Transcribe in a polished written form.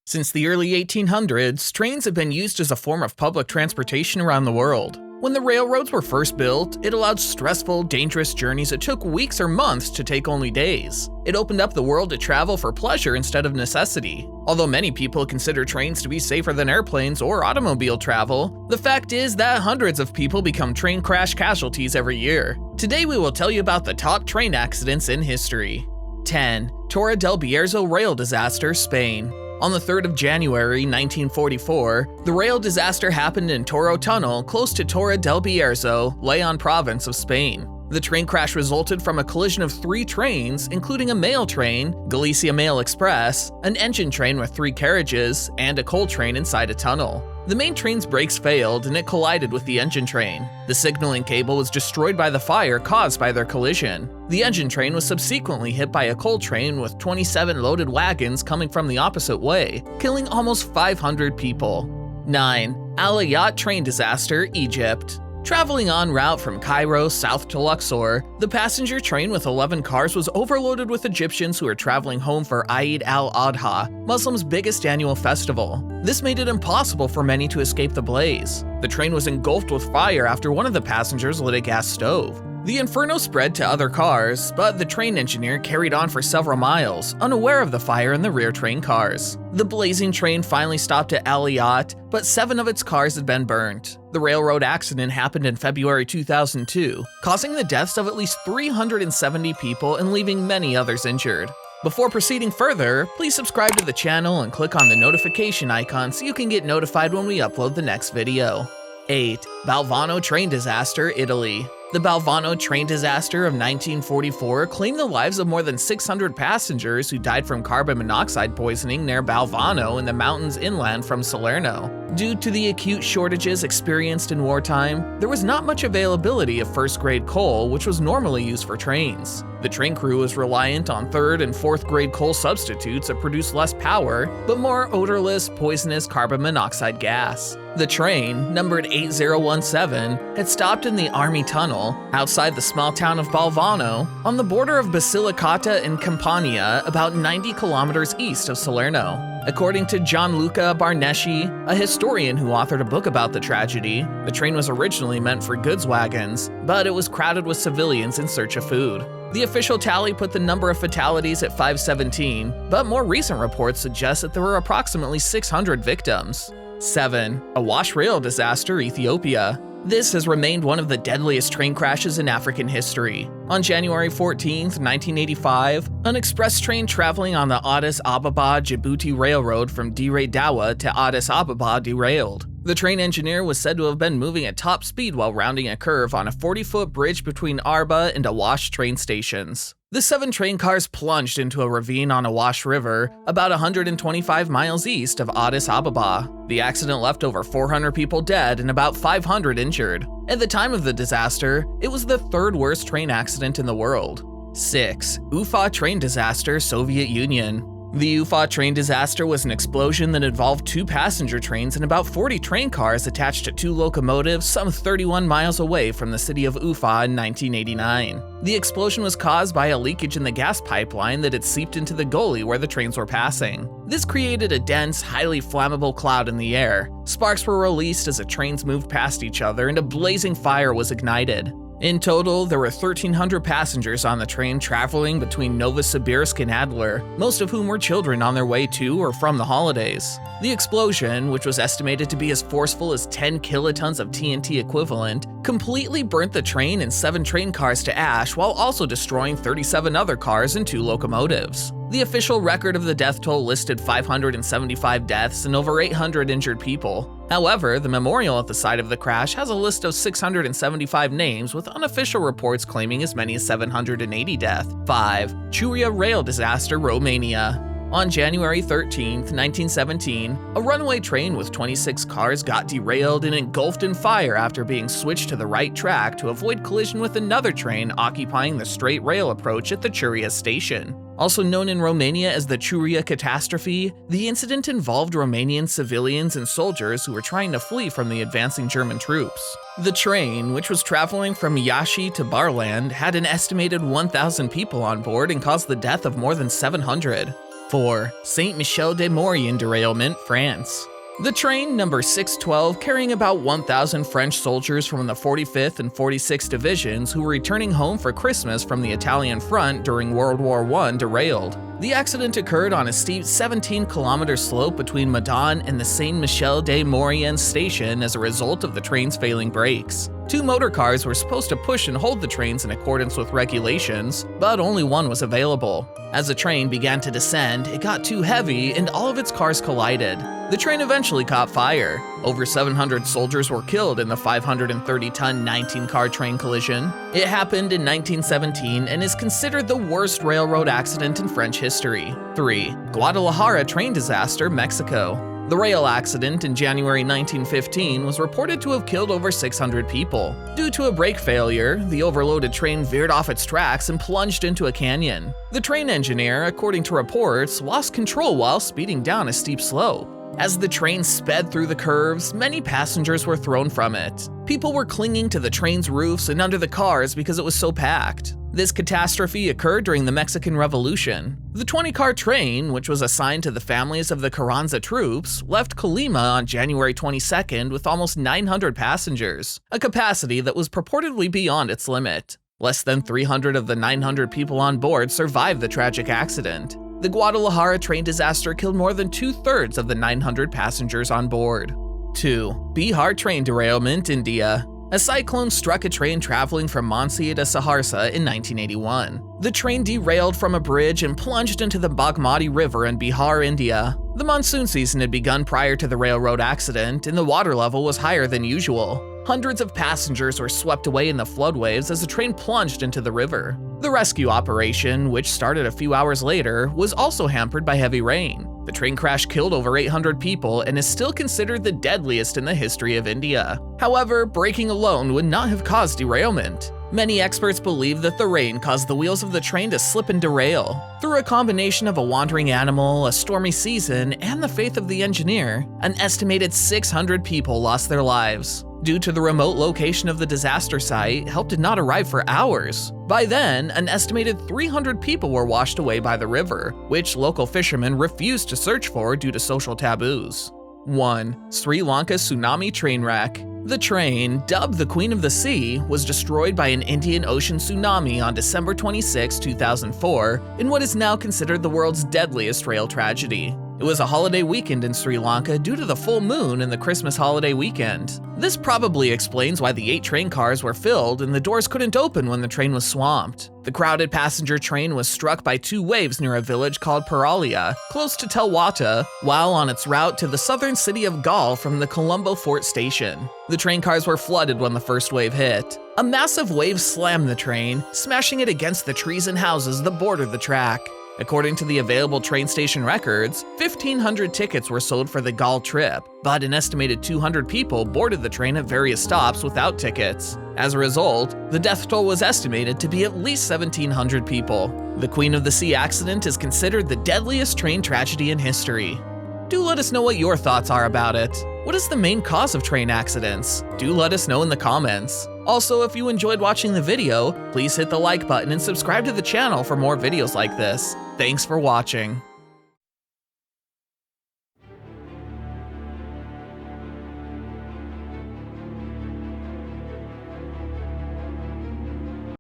Since the early 1800s, trains have been used as a form of public transportation around the world. When the railroads were first built, it allowed stressful, dangerous journeys that took weeks or months to take only days. It opened up the world to travel for pleasure instead of necessity. Although many people consider trains to be safer than airplanes or automobile travel, the fact is that hundreds of people become train crash casualties every year. Today we will tell you about the top train accidents in history. 10. Torre del Bierzo Rail Disaster, Spain. On the 3rd of January 1944, the rail disaster happened in Torre Tunnel close to Torre del Bierzo, Leon province of Spain. The train crash resulted from a collision of 3 trains, including a mail train, Galicia Mail Express, an engine train with 3 carriages, and a coal train inside a tunnel. The main train's brakes failed and it collided with the engine train. The signaling cable was destroyed by the fire caused by their collision. The engine train was subsequently hit by a coal train with 27 loaded wagons coming from the opposite way, killing almost 500 people. 9. AL-AYYAT train disaster, Egypt. Traveling en route from Cairo south to Luxor, the passenger train with 11 cars was overloaded with Egyptians who were traveling home for Eid al-Adha, Muslims' biggest annual festival. This made it impossible for many to escape the blaze. The train was engulfed with fire after one of the passengers lit a gas stove. The inferno spread to other cars, but the train engineer carried on for several miles, unaware of the fire in the rear train cars. The blazing train finally stopped at AL-AYYAT, but 7 of its cars had been burnt. The railroad accident happened in February 2002, causing the deaths of at least 370 people and leaving many others injured. Before proceeding further, please subscribe to the channel and click on the notification icon so you can get notified when we upload the next video. 8. BALVANO train disaster, Italy. The BALVANO train disaster of 1944 claimed the lives of more than 600 passengers who died from carbon monoxide poisoning near BALVANO in the mountains inland from Salerno. Due to the acute shortages experienced in wartime, there was not much availability of first-grade coal, which was normally used for trains. The train crew was reliant on 3rd and 4th grade coal substitutes that produced less power, but more odorless, poisonous carbon monoxide gas. The train, numbered 8017, had stopped in the Army Tunnel, outside the small town of BALVANO, on the border of Basilicata and Campania, about 90 kilometers east of Salerno. According to Gianluca Barneschi, a historian who authored a book about the tragedy, the train was originally meant for goods wagons, but it was crowded with civilians in search of food. The official tally put the number of fatalities at 517, but more recent reports suggest that there were approximately 600 victims. 7. AWASH rail disaster, Ethiopia. This has remained one of the deadliest train crashes in African history. On January 14, 1985, an express train traveling on the Addis Ababa-Djibouti Railroad from Dire Dawa to Addis Ababa derailed. The train engineer was said to have been moving at top speed while rounding a curve on a 40-foot bridge between Arba and Awash train stations. The 7 train cars plunged into a ravine on Awash River, about 125 miles east of Addis Ababa. The accident left over 400 people dead and about 500 injured. At the time of the disaster, it was the 3rd worst train accident in the world. 6. Ufa train disaster, Soviet Union. The Ufa train disaster was an explosion that involved 2 passenger trains and about 40 train cars attached to 2 locomotives some 31 miles away from the city of Ufa in 1989. The explosion was caused by a leakage in the gas pipeline that had seeped into the gully where the trains were passing. This created a dense, highly flammable cloud in the air. Sparks were released as the trains moved past each other and a blazing fire was ignited. In total, there were 1,300 passengers on the train traveling between Novosibirsk and Adler, most of whom were children on their way to or from the holidays. The explosion, which was estimated to be as forceful as 10 kilotons of TNT equivalent, completely burnt the train and 7 train cars to ash while also destroying 37 other cars and 2 locomotives. The official record of the death toll listed 575 deaths and over 800 injured people. However, the memorial at the site of the crash has a list of 675 names, with unofficial reports claiming as many as 780 deaths. 5. CIUREA rail disaster, Romania. On January 13, 1917, a runaway train with 26 cars got derailed and engulfed in fire after being switched to the right track to avoid collision with another train occupying the straight rail approach at the CIUREA station. Also known in Romania as the CIUREA catastrophe, the incident involved Romanian civilians and soldiers who were trying to flee from the advancing German troops. The train, which was traveling from Iași to Barland, had an estimated 1,000 people on board and caused the death of more than 700. 4. Saint-Michel-De-Maurienne derailment, France. The train number 612, carrying about 1,000 French soldiers from the 45th and 46th Divisions who were returning home for Christmas from the Italian front during World War I, derailed. The accident occurred on a steep 17-kilometer slope between Meudon and the Saint-Michel-De-Maurienne station as a result of the train's failing brakes. 2 motor cars were supposed to push and hold the trains in accordance with regulations, but only one was available. As the train began to descend, it got too heavy and all of its cars collided. The train eventually caught fire. Over 700 soldiers were killed in the 530-ton 19-car train collision. It happened in 1917 and is considered the worst railroad accident in French history. 3. Guadalajara train disaster, Mexico. The rail accident in January 1915 was reported to have killed over 600 people. Due to a brake failure, the overloaded train veered off its tracks and plunged into a canyon. The train engineer, according to reports, lost control while speeding down a steep slope. As the train sped through the curves, many passengers were thrown from it. People were clinging to the train's roofs and under the cars because it was so packed. This catastrophe occurred during the Mexican Revolution. The 20-car train, which was assigned to the families of the Carranza troops, left Colima on January 22nd with almost 900 passengers, a capacity that was purportedly beyond its limit. Less than 300 of the 900 people on board survived the tragic accident. The Guadalajara train disaster killed more than 2/3 of the 900 passengers on board. 2. Bihar train derailment, India. A cyclone struck a train traveling from Mansi to Saharsa in 1981. The train derailed from a bridge and plunged into the Bagmati River in Bihar, India. The monsoon season had begun prior to the railroad accident, and the water level was higher than usual. Hundreds of passengers were swept away in the floodwaves as the train plunged into the river. The rescue operation, which started a few hours later, was also hampered by heavy rain. The train crash killed over 800 people and is still considered the deadliest in the history of India. However, braking alone would not have caused derailment. Many experts believe that the rain caused the wheels of the train to slip and derail. Through a combination of a wandering animal, a stormy season, and the faith of the engineer, an estimated 600 people lost their lives. Due to the remote location of the disaster site, help did not arrive for hours. By then, an estimated 300 people were washed away by the river, which local fishermen refused to search for due to social taboos. 1. Sri Lanka tsunami train wreck. The train, dubbed the Queen of the Sea, was destroyed by an Indian Ocean tsunami on December 26, 2004, in what is now considered the world's deadliest rail tragedy. It was a holiday weekend in Sri Lanka due to the full moon and the Christmas holiday weekend. This probably explains why the 8 train cars were filled and the doors couldn't open when the train was swamped. The crowded passenger train was struck by 2 waves near a village called Paralia, close to Telwata, while on its route to the southern city of Galle from the Colombo Fort Station. The train cars were flooded when the first wave hit. A massive wave slammed the train, smashing it against the trees and houses that bordered the track. According to the available train station records, 1,500 tickets were sold for the Galle trip, but an estimated 200 people boarded the train at various stops without tickets. As a result, the death toll was estimated to be at least 1,700 people. The Queen of the Sea accident is considered the deadliest train tragedy in history. Do let us know what your thoughts are about it. What is the main cause of train accidents? Do let us know in the comments. Also, if you enjoyed watching the video, please hit the like button and subscribe to the channel for more videos like this. Thanks for watching.